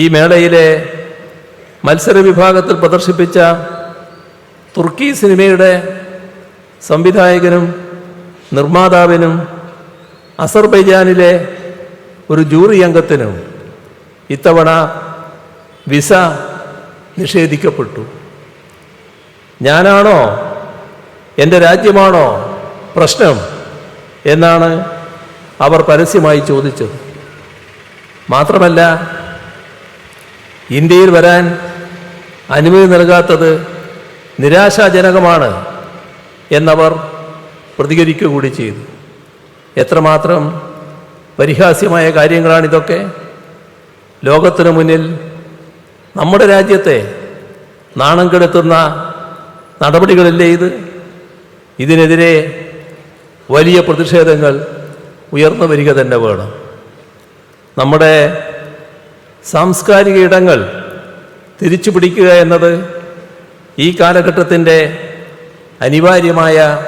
ഈ മേളയിലെ മത്സര വിഭാഗത്തിൽ പ്രദർശിപ്പിച്ച തുർക്കി സിനിമയുടെ സംവിധായകനും നിർമ്മാതാവിനും അസർബൈജാനിലെ ഒരു ജൂറി അംഗത്തിനും ഇത്തവണ വിസ നിഷേധിക്കപ്പെട്ടു. ഞാനാണോ, എൻ്റെ രാജ്യമാണോ പ്രശ്നം എന്നാണ് അവർ പരസ്യമായി ചോദിച്ചത്. മാത്രമല്ല, ഇന്ത്യയിൽ വരാൻ അനുമതി നൽകാത്തത് നിരാശാജനകമാണ് എന്നവർ പ്രതികരിക്കുക കൂടി ചെയ്തു. എത്രമാത്രം പരിഹാസ്യമായ കാര്യങ്ങളാണിതൊക്കെ! ലോകത്തിനു മുന്നിൽ നമ്മുടെ രാജ്യത്തെ നാണം കെടുത്തുന്ന നടപടികളില്ലേ ഇത്? ഇതിനെതിരെ വലിയ പ്രതിഷേധങ്ങൾ ഉയർന്നു വരിക തന്നെ വേണം. നമ്മുടെ സാംസ്കാരിക ഇടങ്ങൾ തിരിച്ചു പിടിക്കുക എന്നത് ഈ കാലഘട്ടത്തിൻ്റെ അനിവാര്യമായ